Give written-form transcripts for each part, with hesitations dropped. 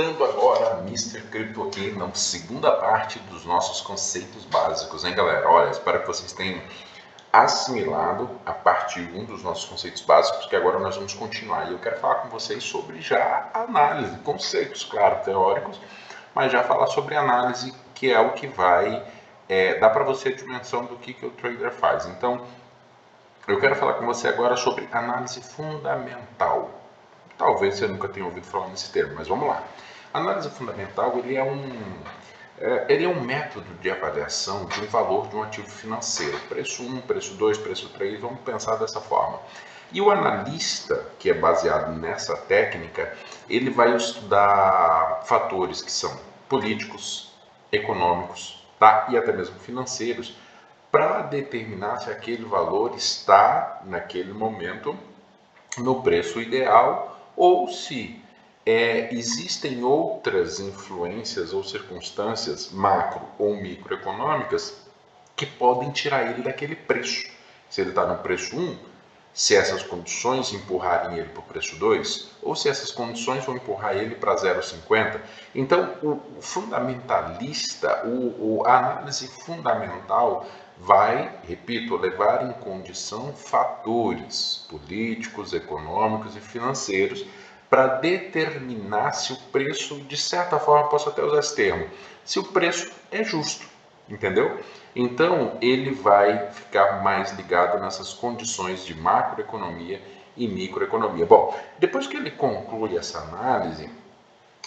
Voltando agora a Mr. Crypto aqui na segunda parte dos nossos conceitos básicos, hein, galera? Olha, espero que vocês tenham assimilado a parte 1 dos nossos conceitos básicos, que agora nós vamos continuar. E eu quero falar com vocês sobre já análise, conceitos, claro, teóricos, mas já falar sobre análise, que é o que vai dar para você a dimensão do que o trader faz. Então, eu quero falar com você agora sobre análise fundamental. Talvez você nunca tenha ouvido falar nesse termo, mas vamos lá. Análise fundamental, ele é um método de avaliação de um valor de um ativo financeiro. Preço 1, preço 2, preço 3, vamos pensar dessa forma. E o analista, que é baseado nessa técnica, ele vai estudar fatores que são políticos, econômicos, tá? E até mesmo financeiros, para determinar se aquele valor está, naquele momento, no preço ideal, ou se existem outras influências ou circunstâncias macro ou microeconômicas que podem tirar ele daquele preço. Se ele está no preço 1, se essas condições empurrarem ele para o preço 2, ou se essas condições vão empurrar ele para 0,50. Então, o fundamentalista, a análise fundamental vai, repito, levar em condição fatores políticos, econômicos e financeiros para determinar se o preço, de certa forma, posso até usar esse termo, se o preço é justo, entendeu? Então, ele vai ficar mais ligado nessas condições de macroeconomia e microeconomia. Bom, depois que ele conclui essa análise,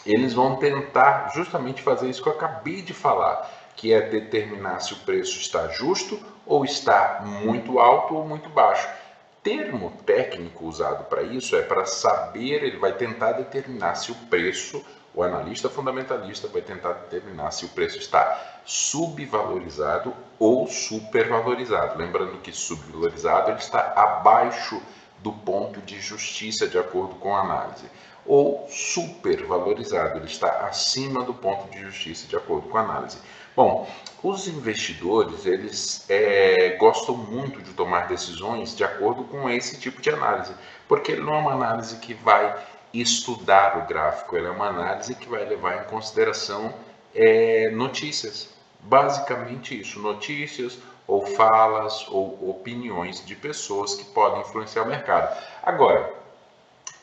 eles vão tentar justamente fazer isso que eu acabei de falar, que é determinar se o preço está justo ou está muito alto ou muito baixo. Termo técnico usado para isso é para saber, ele vai tentar determinar se o preço, o analista fundamentalista vai tentar determinar se o preço está subvalorizado ou supervalorizado. Lembrando que subvalorizado ele está abaixo do ponto de justiça de acordo com a análise, ou supervalorizado, ele está acima do ponto de justiça de acordo com a análise. Bom, os investidores, eles gostam muito de tomar decisões de acordo com esse tipo de análise, porque ele não é uma análise que vai estudar o gráfico, ele é uma análise que vai levar em consideração notícias, basicamente isso, notícias ou falas ou opiniões de pessoas que podem influenciar o mercado. Agora,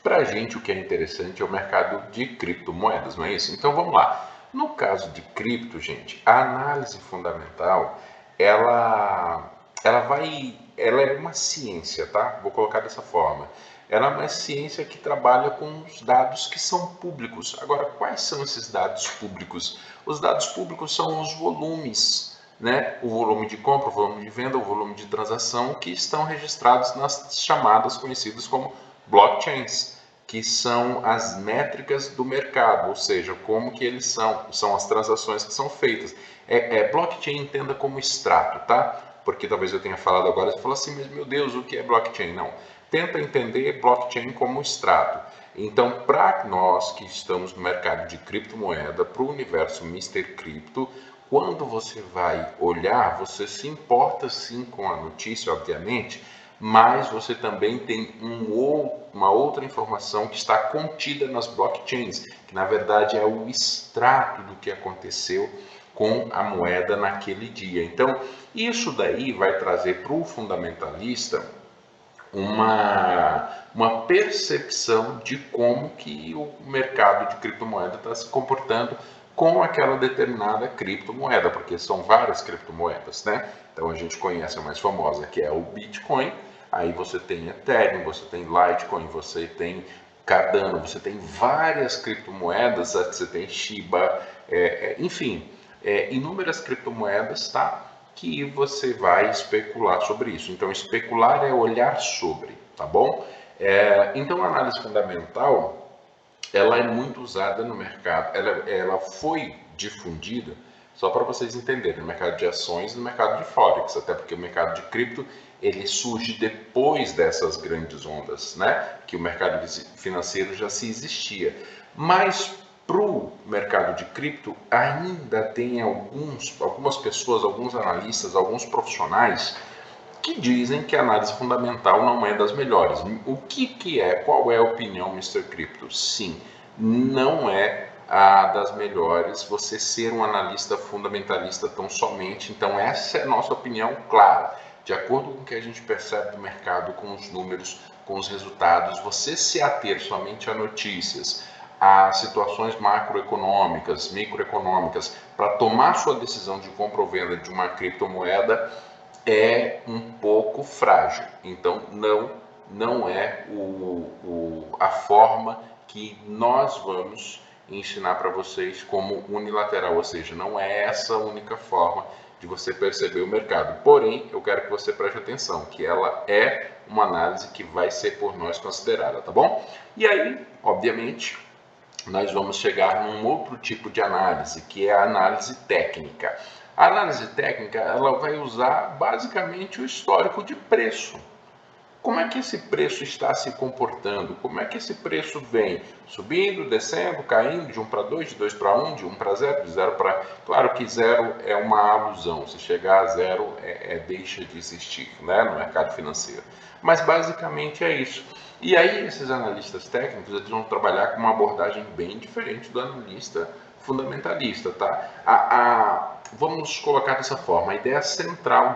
para a gente o que é interessante é o mercado de criptomoedas, não é isso? Então vamos lá. No caso de cripto, gente, a análise fundamental, ela é uma ciência, tá? Vou colocar dessa forma. Ela é uma ciência que trabalha com os dados que são públicos. Agora, quais são esses dados públicos? Os dados públicos são os volumes, né? O volume de compra, o volume de venda, o volume de transação que estão registrados nas chamadas conhecidas como blockchains, que são as métricas do mercado, ou seja, como que eles são as transações que são feitas. Blockchain entenda como extrato, tá? Porque talvez eu tenha falado agora, você fala assim, mas meu Deus, o que é blockchain? Não, tenta entender blockchain como extrato. Então, para nós que estamos no mercado de criptomoeda, para o universo Mr. Crypto, quando você vai olhar, você se importa sim com a notícia, obviamente, mas você também tem uma outra informação que está contida nas blockchains, que na verdade é o extrato do que aconteceu com a moeda naquele dia. Então, isso daí vai trazer para o fundamentalista uma percepção de como que o mercado de criptomoeda está se comportando com aquela determinada criptomoeda, porque são várias criptomoedas, né? Então a gente conhece a mais famosa, que é o Bitcoin, aí você tem Ethereum, você tem Litecoin, você tem Cardano, você tem várias criptomoedas, você tem Shiba, enfim, inúmeras criptomoedas, tá? Que você vai especular sobre isso. Então, especular é olhar sobre, tá bom? Então, a análise fundamental, ela é muito usada no mercado, ela foi difundida, só para vocês entenderem, no mercado de ações e no mercado de Forex, até porque o mercado de cripto, ele surge depois dessas grandes ondas, né? Que o mercado financeiro já se existia. Mas para o mercado de cripto, ainda tem algumas pessoas, alguns analistas, alguns profissionais que dizem que a análise fundamental não é das melhores. O que é? Qual é a opinião, Mr. Crypto? Sim, não é das melhores você ser um analista fundamentalista tão somente. Então essa é a nossa opinião clara, de acordo com o que a gente percebe do mercado, com os números, com os resultados. Você se ater somente a notícias, a situações macroeconômicas, microeconômicas, para tomar sua decisão de compra ou venda de uma criptomoeda é um pouco frágil. Então não é a forma que nós vamos ensinar para vocês como unilateral, ou seja, não é essa a única forma de você perceber o mercado. Porém, eu quero que você preste atenção, que ela é uma análise que vai ser por nós considerada, tá bom? E aí, obviamente, nós vamos chegar num outro tipo de análise, que é a análise técnica. A análise técnica, ela vai usar basicamente o histórico de preço. Como é que esse preço está se comportando? Como é que esse preço vem subindo, descendo, caindo, de 1 para 2, de 2 para 1, de 1 para 0, de 0 para... Claro que 0 é uma alusão, se chegar a 0 deixa de existir, né, no mercado financeiro. Mas basicamente é isso. E aí esses analistas técnicos eles vão trabalhar com uma abordagem bem diferente do analista fundamentalista, tá? Vamos colocar dessa forma, a ideia central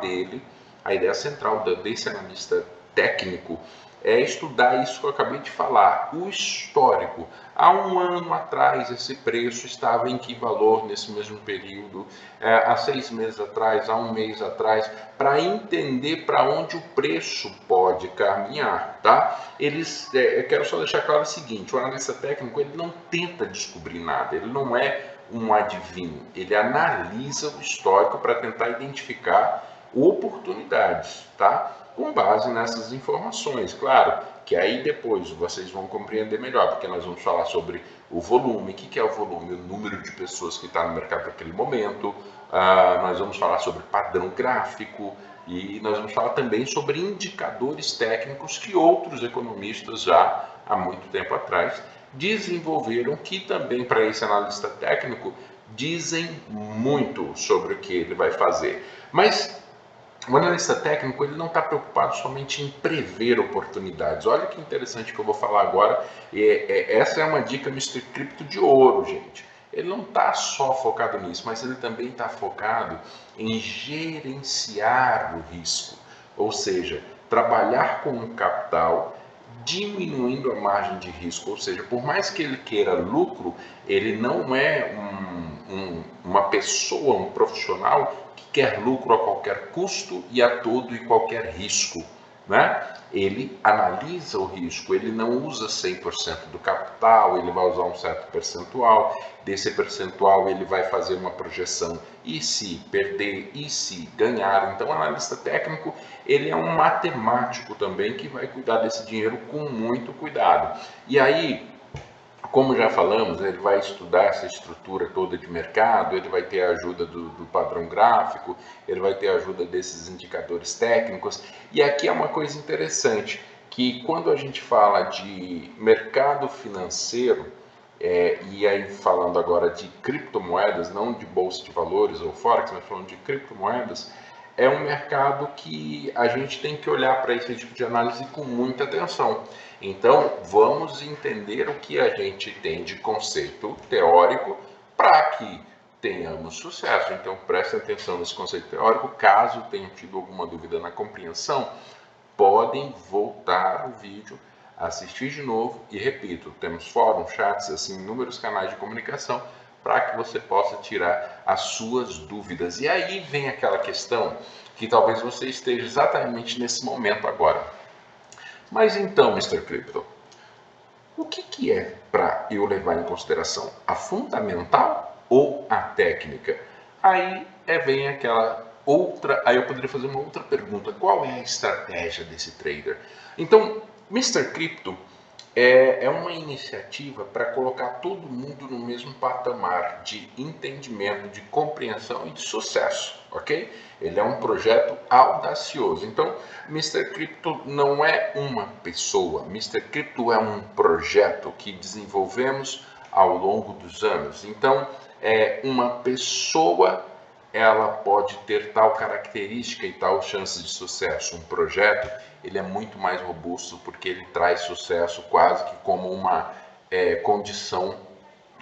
desse analista técnico é estudar isso que eu acabei de falar, o histórico. Há um ano atrás esse preço estava em que valor nesse mesmo período, há 6 meses atrás, há um mês atrás, para entender para onde o preço pode caminhar, tá? Eu quero só deixar claro o seguinte, o analista técnico ele não tenta descobrir nada, ele não é um adivinho, ele analisa o histórico para tentar identificar oportunidades, tá? Com base nessas informações, claro, que aí depois vocês vão compreender melhor, porque nós vamos falar sobre o volume, o que é o volume, o número de pessoas que está no mercado naquele momento, nós vamos falar sobre padrão gráfico e nós vamos falar também sobre indicadores técnicos que outros economistas já há muito tempo atrás desenvolveram, que também para esse analista técnico dizem muito sobre o que ele vai fazer. Mas o analista técnico ele não está preocupado somente em prever oportunidades. Olha que interessante que eu vou falar agora. Essa é uma dica Mr. Crypto de ouro, gente. Ele não está só focado nisso, mas ele também está focado em gerenciar o risco. Ou seja, trabalhar com um capital diminuindo a margem de risco. Ou seja, por mais que ele queira lucro, ele não é uma pessoa, um profissional que quer lucro a qualquer custo e a todo e qualquer risco, né? Ele analisa o risco, ele não usa 100% do capital, ele vai usar um certo percentual, desse percentual ele vai fazer uma projeção, e se perder, e se ganhar. Então o analista técnico, ele é um matemático também que vai cuidar desse dinheiro com muito cuidado. E aí, como já falamos, ele vai estudar essa estrutura toda de mercado, ele vai ter a ajuda do padrão gráfico, ele vai ter a ajuda desses indicadores técnicos. E aqui é uma coisa interessante, que quando a gente fala de mercado financeiro, e aí falando agora de criptomoedas, não de bolsa de valores ou forex, mas falando de criptomoedas, é um mercado que a gente tem que olhar para esse tipo de análise com muita atenção. Então, vamos entender o que a gente tem de conceito teórico para que tenhamos sucesso. Então, prestem atenção nesse conceito teórico. Caso tenham tido alguma dúvida na compreensão, podem voltar o vídeo, assistir de novo e, repito, temos fóruns, chats, assim, inúmeros canais de comunicação para que você possa tirar as suas dúvidas. E aí vem aquela questão que talvez você esteja exatamente nesse momento agora. Mas então, Mr. Crypto, o que é para eu levar em consideração? A fundamental ou a técnica? Aí vem aquela outra, aí eu poderia fazer uma outra pergunta. Qual é a estratégia desse trader? Então, Mr. Crypto é uma iniciativa para colocar todo mundo no mesmo patamar de entendimento, de compreensão e de sucesso, ok? Ele é um projeto audacioso. Então, Mr. Crypto não é uma pessoa, Mr. Crypto é um projeto que desenvolvemos ao longo dos anos. Então, uma pessoa ela pode ter tal característica e tal chance de sucesso. Um projeto ele é muito mais robusto porque ele traz sucesso quase que como uma condição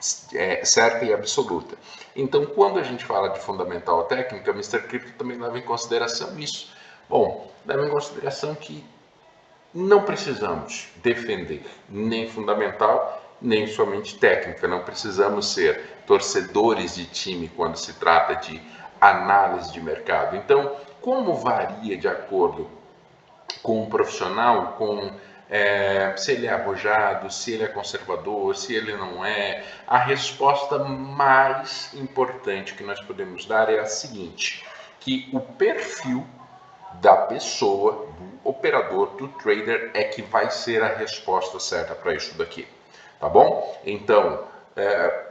certa e absoluta. Então, quando a gente fala de fundamental técnica, Mr. Crypto também leva em consideração isso. Bom, leva em consideração que não precisamos defender nem fundamental, nem somente técnica. Não precisamos ser torcedores de time quando se trata de análise de mercado. Então, como varia de acordo com o profissional, se ele é arrojado, se ele é conservador, se ele não é, a resposta mais importante que nós podemos dar é a seguinte, que o perfil da pessoa, do operador, do trader, é que vai ser a resposta certa para isso daqui, tá bom? Então,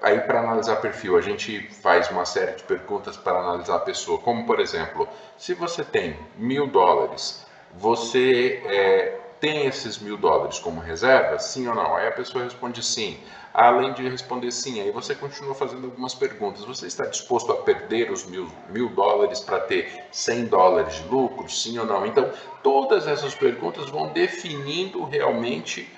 aí para analisar perfil, a gente faz uma série de perguntas para analisar a pessoa, como por exemplo, se você tem $1.000, você tem esses $1.000 como reserva, sim ou não? Aí a pessoa responde sim. Além de responder sim, aí você continua fazendo algumas perguntas. Você está disposto a perder os $1.000 para ter $100 de lucro, sim ou não? Então, todas essas perguntas vão definindo realmente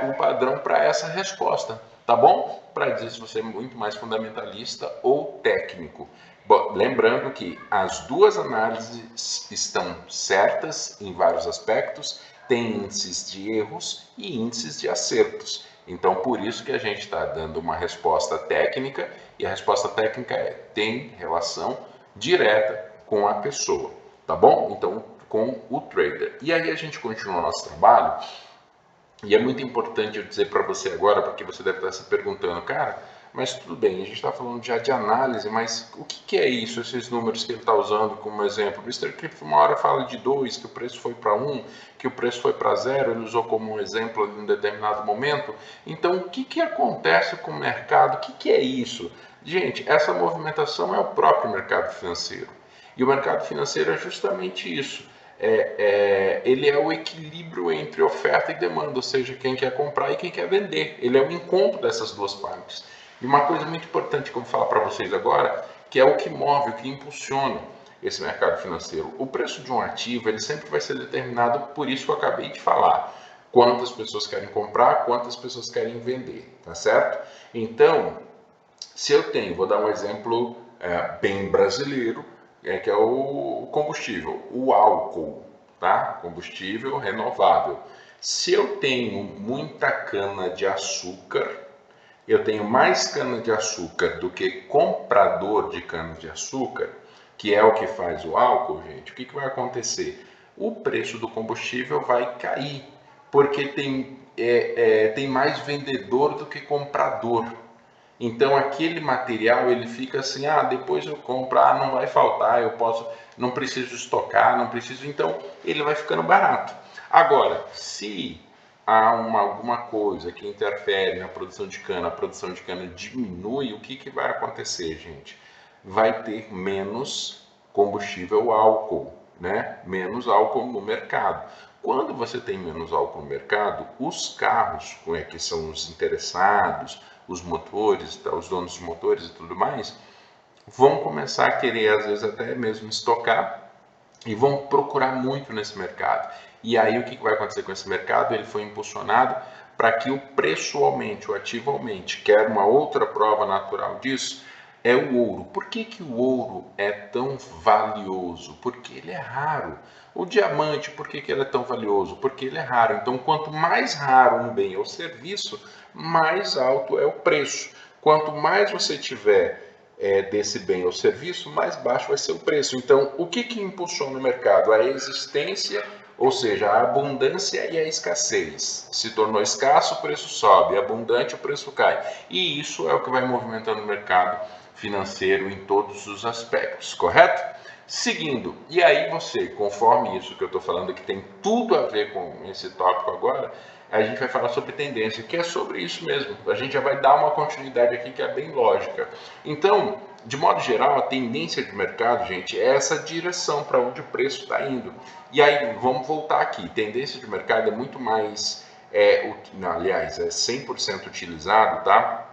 o padrão para essa resposta, tá bom? Para dizer se você é muito mais fundamentalista ou técnico. Bom, lembrando que as duas análises estão certas em vários aspectos, tem índices de erros e índices de acertos. Então, por isso que a gente está dando uma resposta técnica, e a resposta técnica tem relação direta com a pessoa, tá bom? Então, com o trader. E aí a gente continua o nosso trabalho, e é muito importante eu dizer para você agora, porque você deve estar se perguntando, cara, mas tudo bem, a gente está falando já de análise, mas o que é isso, esses números que ele está usando como exemplo? O Mr. Crypto uma hora fala de 2, que o preço foi para 1, que o preço foi para 0, ele usou como um exemplo em um determinado momento. Então, o que acontece com o mercado? O que é isso? Gente, essa movimentação é o próprio mercado financeiro. E o mercado financeiro é justamente isso. Ele é o equilíbrio entre oferta e demanda, ou seja, quem quer comprar e quem quer vender. Ele é o encontro dessas duas partes. E uma coisa muito importante que eu vou falar para vocês agora, que é o que move, o que impulsiona esse mercado financeiro. O preço de um ativo, ele sempre vai ser determinado por isso que eu acabei de falar. Quantas pessoas querem comprar, quantas pessoas querem vender, tá certo? Então, se eu tenho, vou dar um exemplo bem brasileiro, que é o combustível, o álcool, tá? Combustível renovável. Se eu tenho muita cana de açúcar, eu tenho mais cana de açúcar do que comprador de cana de açúcar, que é o que faz o álcool, gente, o que vai acontecer? O preço do combustível vai cair, porque tem mais vendedor do que comprador. Então aquele material ele fica assim, depois eu compro, não vai faltar, eu posso, não preciso estocar, não preciso, então ele vai ficando barato. Agora, se há alguma coisa que interfere na produção de cana, a produção de cana diminui, o que vai acontecer, gente? Vai ter menos combustível álcool, né? Menos álcool no mercado. Quando você tem menos álcool no mercado, os carros, que são os interessados, os motores, os donos de motores e tudo mais, vão começar a querer, às vezes, até mesmo estocar e vão procurar muito nesse mercado. E aí o que vai acontecer com esse mercado? Ele foi impulsionado para que o preço aumente, o ativo aumente. Quer uma outra prova natural disso? É o ouro. Por que o ouro é tão valioso? Porque ele é raro. O diamante, por que ele é tão valioso? Porque ele é raro. Então, quanto mais raro um bem ou serviço, mais alto é o preço. Quanto mais você tiver desse bem ou serviço, mais baixo vai ser o preço. Então, o que impulsiona o mercado? A existência, ou seja, a abundância e a escassez. Se tornou escasso, o preço sobe, abundante, o preço cai. E isso é o que vai movimentando o mercado financeiro em todos os aspectos, correto? Seguindo, e aí você, conforme isso que eu estou falando, que tem tudo a ver com esse tópico agora, a gente vai falar sobre tendência, que é sobre isso mesmo. A gente já vai dar uma continuidade aqui que é bem lógica. Então, de modo geral, a tendência de mercado, gente, é essa direção para onde o preço está indo. E aí, vamos voltar aqui. Tendência de mercado é muito mais, aliás, é 100% utilizado, tá?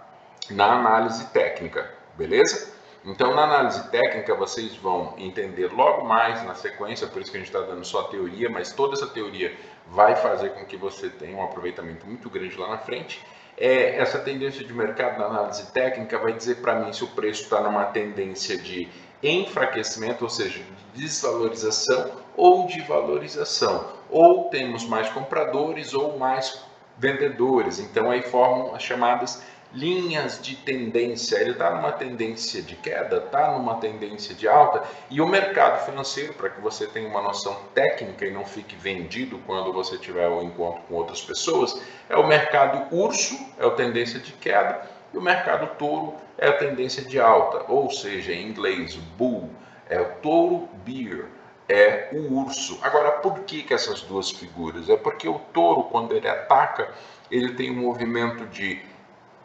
Na análise técnica, beleza? Então, na análise técnica, vocês vão entender logo mais na sequência, por isso que a gente está dando só a teoria, mas toda essa teoria vai fazer com que você tenha um aproveitamento muito grande lá na frente. Essa tendência de mercado na análise técnica vai dizer para mim se o preço está numa tendência de enfraquecimento, ou seja, de desvalorização ou de valorização. Ou temos mais compradores ou mais vendedores. Então aí formam as chamadas linhas de tendência. Ele está numa tendência de queda, está numa tendência de alta, e o mercado financeiro, para que você tenha uma noção técnica e não fique vendido quando você tiver um encontro com outras pessoas, é o mercado urso, é a tendência de queda, e o mercado touro é a tendência de alta, ou seja, em inglês, bull, é o touro, bear, é o urso. Agora, por que essas duas figuras? É porque o touro, quando ele ataca, ele tem um movimento de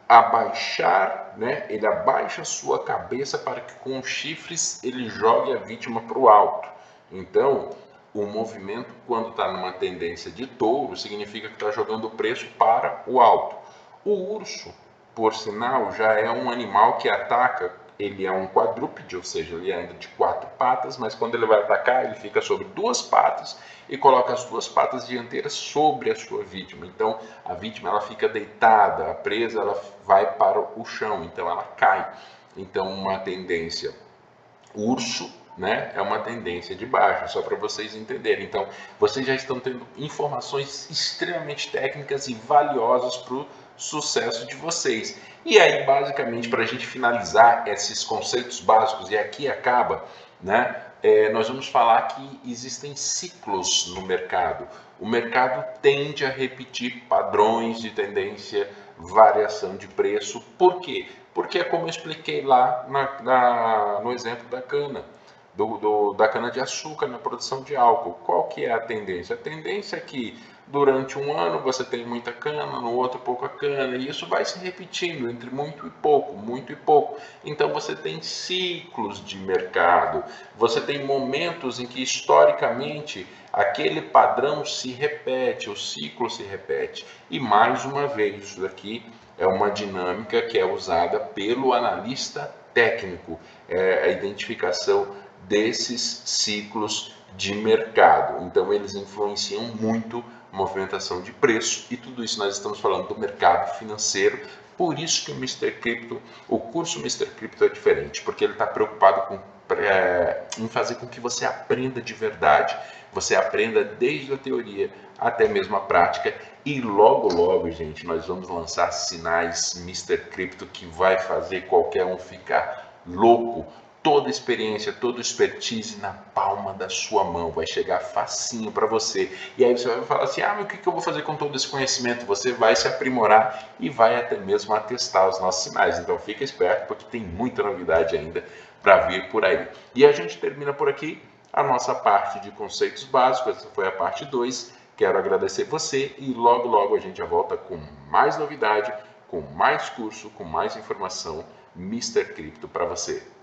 abaixar, né? Ele abaixa a sua cabeça para que com os chifres ele jogue a vítima para o alto. Então, o movimento, quando está numa tendência de touro, significa que está jogando o preço para o alto. O urso, por sinal, já é um animal que ataca. Ele é um quadrúpede, ou seja, ele anda de 4 patas, mas quando ele vai atacar, ele fica sobre 2 patas e coloca as 2 patas dianteiras sobre a sua vítima. Então, a vítima ela fica deitada, a presa ela vai para o chão, então ela cai. Então, uma tendência urso, né, é uma tendência de baixa, só para vocês entenderem. Então, vocês já estão tendo informações extremamente técnicas e valiosas para o sucesso de vocês. E aí, basicamente, para a gente finalizar esses conceitos básicos, e aqui acaba, né, nós vamos falar que existem ciclos no mercado. O mercado tende a repetir padrões de tendência, variação de preço. Por quê? Porque é como eu expliquei lá no exemplo da cana. Da cana-de-açúcar na produção de álcool. Qual que é a tendência? A tendência é que durante um ano você tem muita cana, no outro pouca cana, e isso vai se repetindo entre muito e pouco, muito e pouco. Então você tem ciclos de mercado, você tem momentos em que historicamente aquele padrão se repete, o ciclo se repete. E mais uma vez, isso daqui é uma dinâmica que é usada pelo analista técnico, a identificação desses ciclos de mercado. Então, eles influenciam muito a movimentação de preço, e tudo isso nós estamos falando do mercado financeiro. Por isso que o curso Mr. Crypto é diferente, porque ele está preocupado em fazer com que você aprenda de verdade. Você aprenda desde a teoria até mesmo a prática, e logo, logo, gente, nós vamos lançar sinais Mr. Crypto que vai fazer qualquer um ficar louco. Toda experiência, toda expertise na palma da sua mão, vai chegar facinho para você. E aí você vai falar assim, mas o que eu vou fazer com todo esse conhecimento? Você vai se aprimorar e vai até mesmo atestar os nossos sinais. Então fica esperto, porque tem muita novidade ainda para vir por aí. E a gente termina por aqui a nossa parte de conceitos básicos. Essa foi a parte 2. Quero agradecer você e logo, logo a gente já volta com mais novidade, com mais curso, com mais informação Mr. Crypto para você.